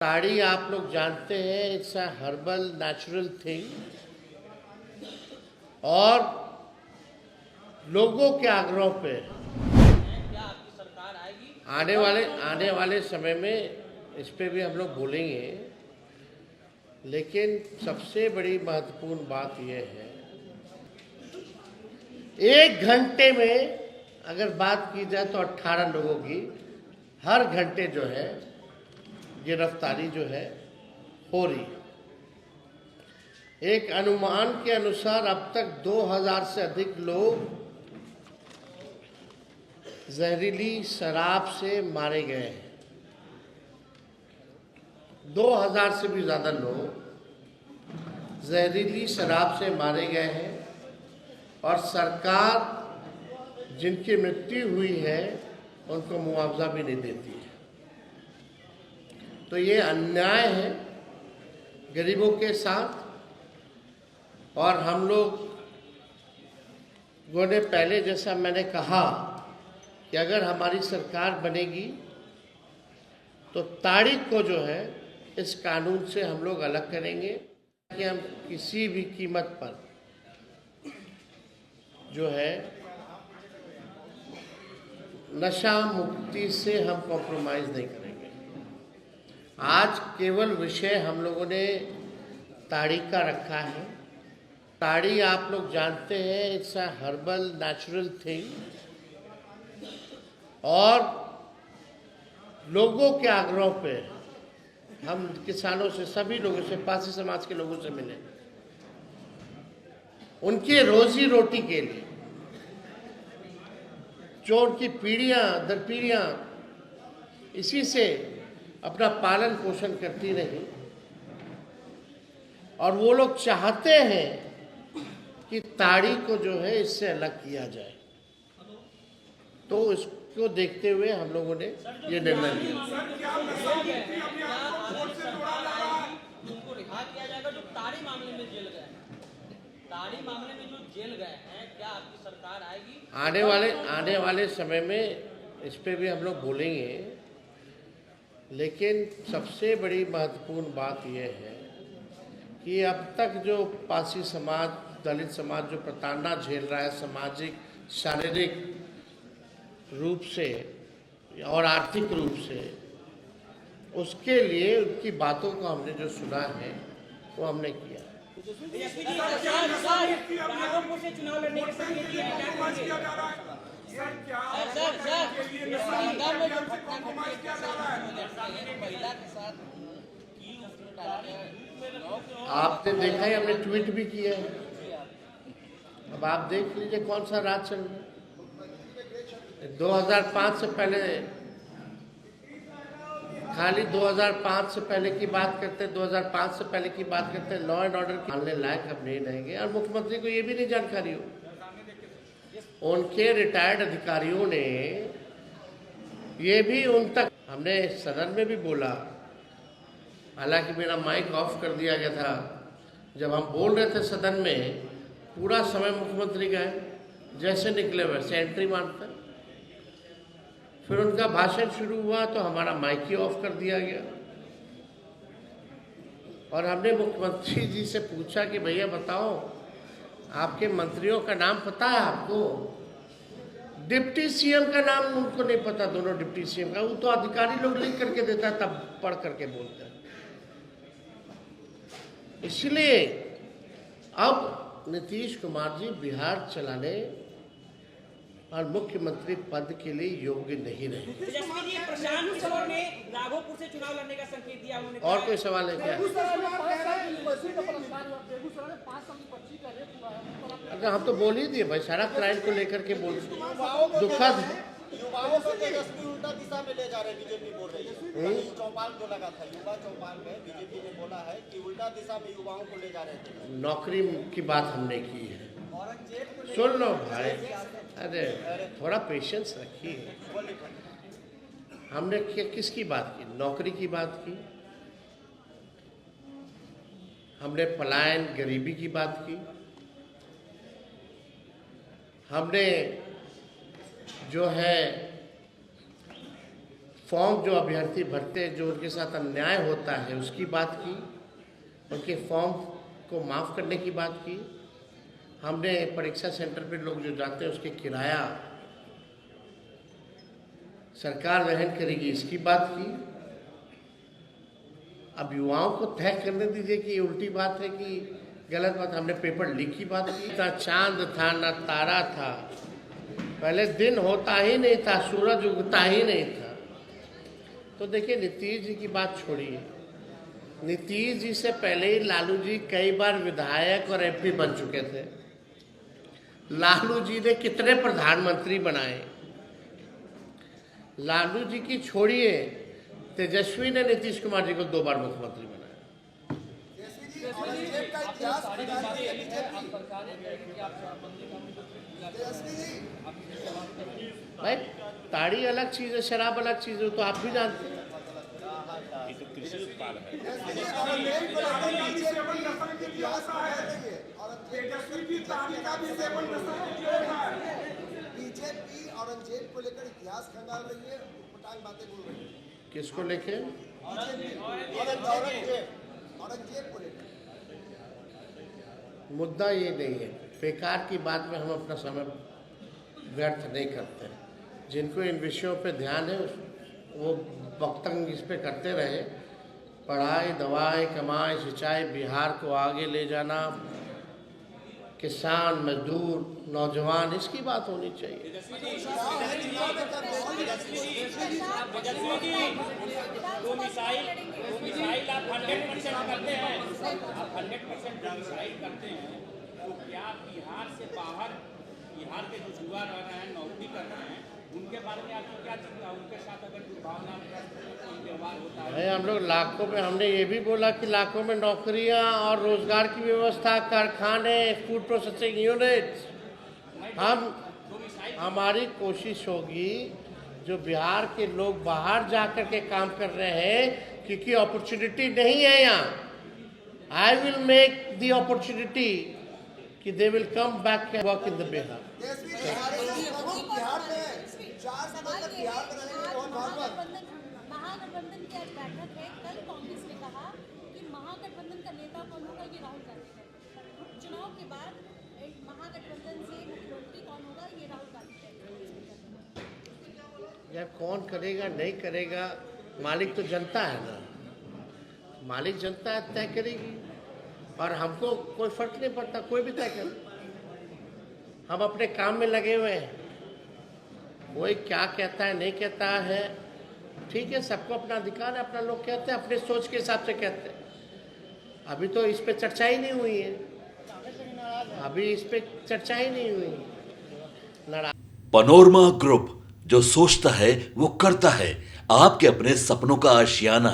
साड़ी आप लोग जानते हैं, it's a herbal natural thing और लोगों के आग्रह पे क्या आपकी सरकार आएगी? आने वाले समय में इस पे भी हम लोग बोलेंगे। लेकिन सबसे बड़ी महत्वपूर्ण बात यह है, 1 घंटे में अगर बात की जाए तो 18 लोगों की हर घंटे जो है गिरफ्तारी जो है हो रही है। एक अनुमान के अनुसार अब तक 2000 से अधिक लोग जहरीली शराब से मारे गए हैं। 2000 से भी ज़्यादा लोग जहरीली शराब से मारे गए हैं और सरकार जिनकी मृत्यु हुई है उनको मुआवजा भी नहीं देती है। तो ये अन्याय है गरीबों के साथ। और हम लोगों ने पहले, जैसा मैंने कहा, कि अगर हमारी सरकार बनेगी तो तारीख को जो है इस कानून से हम लोग अलग करेंगे कि हम किसी भी कीमत पर जो है नशा मुक्ति से हम कॉम्प्रोमाइज़ नहीं करेंगे। आज केवल विषय हम लोगों ने ताड़ी का रखा है। ताड़ी आप लोग जानते हैं, it's a herbal natural thing और लोगों के आग्रह पे हम किसानों से, सभी लोगों से, पासी समाज के लोगों से मिले, उनकी रोजी रोटी के लिए, जो उनकी पीढ़ियां दर पीढ़ियां इसी से अपना पालन पोषण करती रही, और वो लोग चाहते हैं कि ताड़ी को जो है इससे अलग किया जाए। तो इसको देखते हुए हम लोगों ने ये निर्णय लिया। उनको रिहा किया जाएगा जो ताड़ी मामले में जेल गए हैं? ताड़ी मामले में जो जेल गए हैं, क्या आपकी सरकार आएगी? आने वाले समय में इस पे भी हम लोग बोलेंगे। लेकिन सबसे बड़ी महत्वपूर्ण बात यह है कि अब तक जो पासी समाज, दलित समाज जो प्रताड़ना झेल रहा है सामाजिक, शारीरिक रूप से और आर्थिक रूप से, उसके लिए उनकी बातों को हमने जो सुना है वो हमने किया। चुनाव लड़ने के संकेत दिए हैं, क्या कहेंगे? आपने देखा है, हमने ट्वीट भी किया है। अब आप देख लीजिए कौन सा राज चल रहा है। 2005 से पहले, खाली 2005 से पहले की बात करते, 2005 से पहले की बात करते, लॉ एंड ऑर्डर की मानने लायक अब नहीं रहेंगे। और मुख्यमंत्री को ये भी नहीं जानकारी हो, उनके रिटायर्ड अधिकारियों ने ये भी उन तक, हमने सदन में भी बोला, हालांकि मेरा माइक ऑफ कर दिया गया था, जब हम बोल रहे थे सदन में, पूरा समय मुख्यमंत्री गए, जैसे निकले वैसे एंट्री मारते। फिर उनका भाषण शुरू हुआ तो हमारा माइक ही ऑफ कर दिया गया। और हमने मुख्यमंत्री जी से पूछा कि भैया बताओ, आपके मंत्रियों का नाम पता है आपको? डिप्टी सीएम का नाम उनको नहीं पता, दोनों डिप्टी सीएम का। वो तो अधिकारी लोग लिख करके देता है, तब पढ़ करके बोलते हैं। इसलिए अब नीतीश कुमार जी बिहार चलाने और मुख्यमंत्री पद के लिए योग्य नहीं रहे। प्रशांत किशोर ने राघोपुर से चुनाव लड़ने का संकेत दिया। और कोई सवाल है क्या? अगर हम तो बोल ही दिए भाई, सारा क्राइम को लेकर के बोल, दुखद है। युवाओं को तेजस्वी उल्टा दिशा में ले जा रहे, बीजेपी बोल रही है। चौपाल को लगा था, युवा चौपाल में बीजेपी ने बोला है कि उल्टा दिशा में युवाओं को ले जा रहे थे। नौकरी की बात हमने की है, सुन लो भाई, अरे थोड़ा पेशेंस रखिए। हमने किसकी बात की? नौकरी की बात की, हमने पलायन, गरीबी की बात की, हमने जो है फॉर्म जो अभ्यर्थी भरते हैं, जो उनके साथ अन्याय होता है उसकी बात की, उनके फॉर्म को माफ़ करने की बात की। हमने परीक्षा सेंटर पे लोग जो जाते हैं उसके किराया सरकार वहन करेगी इसकी बात की। अब युवाओं को तय करने दीजिए कि ये उल्टी बात है कि गलत बात। हमने पेपर लीक की बात की। ना चांद था ना तारा था, पहले दिन होता ही नहीं था, सूरज उगता ही नहीं था। तो देखिए नीतीश जी की बात छोड़िए, नीतीश जी से पहले ही लालू जी कई बार विधायक और एमपी बन चुके थे। लालू जी ने कितने प्रधानमंत्री बनाए। लालू जी की छोड़िए, तेजस्वी ने नीतीश कुमार जी को 2 बार मुख्यमंत्री बनाया। भाई ताड़ी अलग चीज है, शराब अलग चीज है, तो आप भी जानते हैं। बीजेपी औरंगजेब को लेकर इतिहास खंगाल रही है, उटपटांग बातें बोल रही है। किसको लेके? औरंगजेब को लेकर। मुद्दा ये नहीं है, बेकार की बात में हम अपना समय व्यर्थ नहीं करते। जिनको इन विषयों पे ध्यान है वो वक्तव्य इस पे करते रहे। पढ़ाई, दवाई, कमाई, सिंचाई, बिहार को आगे ले जाना, किसान, मजदूर, नौजवान, इसकी बात होनी चाहिए। दो मिसाइल आप 100% करते हैं, आप 100% मिसाइल करते हैं, तो क्या बिहार से बाहर, बिहार के जो युवा रह रहे हैं, नौकरी कर रहे हैं, उनके बारे में आपको क्या चिंता है? उनके साथ अगर दुर्भावना कोई व्यवहार होता है? हम लोग लाखों में, हमने ये भी बोला कि लाखों में नौकरियां और रोजगार की व्यवस्था, कारखाने, फूड प्रोसेसिंग यूनिट। हमारी कोशिश होगी जो बिहार के लोग बाहर जाकर के काम कर रहे हैं, क्योंकि अपॉर्चुनिटी नहीं है यहाँ। I will make the opportunity कि they will come back and work in the Bihar. Mahagathbandhan की आज बैठक है। कल कांग्रेस ने कहा कि महागठबंधन का नेता कौन होगा ये राहुल गांधी है। चुनाव के बाद महागठबंधन से मुख्यमंत्री कौन होगा ये राहुल गांधी है। यार कौन करेगा नहीं करेगा, मालिक तो जनता है ना, मालिक जनता है, तय करेगी। और हमको कोई फर्क नहीं पड़ता, कोई भी तय करे। हम अपने काम में लगे हुए हैं। कोई क्या कहता है नहीं कहता है, ठीक है, सबको अपना अधिकार है, अपना लोग कहते हैं, अपने सोच के हिसाब से कहते हैं। अभी तो इस पे चर्चा ही नहीं हुई है, अभी इस पे चर्चा ही नहीं हुई। पैनोरमा ग्रुप, जो सोचता है वो करता है। आपके अपने सपनों का आशियाना।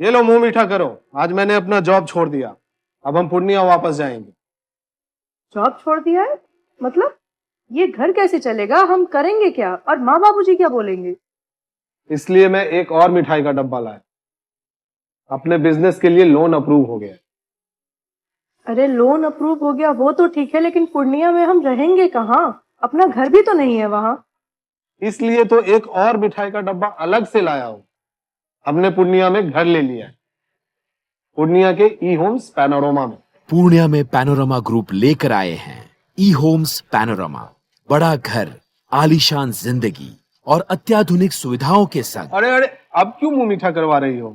ये लो मुंह मीठा करो, आज मैंने अपना जॉब छोड़ दिया, अब हम पूर्णिया वापस जाएंगे। जॉब छोड़ दिया है? मतलब ये घर कैसे चलेगा? हम करेंगे क्या? और माँ बाबूजी क्या बोलेंगे? इसलिए मैं एक और मिठाई का डब्बा लाया। अपने बिजनेस के लिए लोन अप्रूव हो गया। अरे लोन अप्रूव हो गया वो तो ठीक है, लेकिन पूर्णिया में हम रहेंगे कहाँ? अपना घर भी तो नहीं है वहाँ। इसलिए तो एक और मिठाई का डब्बा अलग से लाया हूँ। हमने पूर्णिया में घर ले लिया है, पूर्णिया के ई होम्स पैनोरमा में। पूर्णिया में पैनोरमा ग्रुप लेकर आए हैं ई होम्स पैनोरमा। बड़ा घर, आलीशान जिंदगी और अत्याधुनिक सुविधाओं के संग। अरे अब क्यों मुंह मीठा करवा रही हो?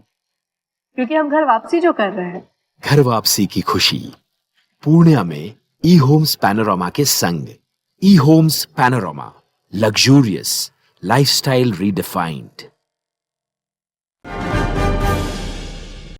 क्योंकि हम घर वापसी जो कर रहे हैं। घर वापसी की खुशी पूर्णिया में ई होम्स पैनोरमा के संग। ई homes panorama, luxurious lifestyle redefined.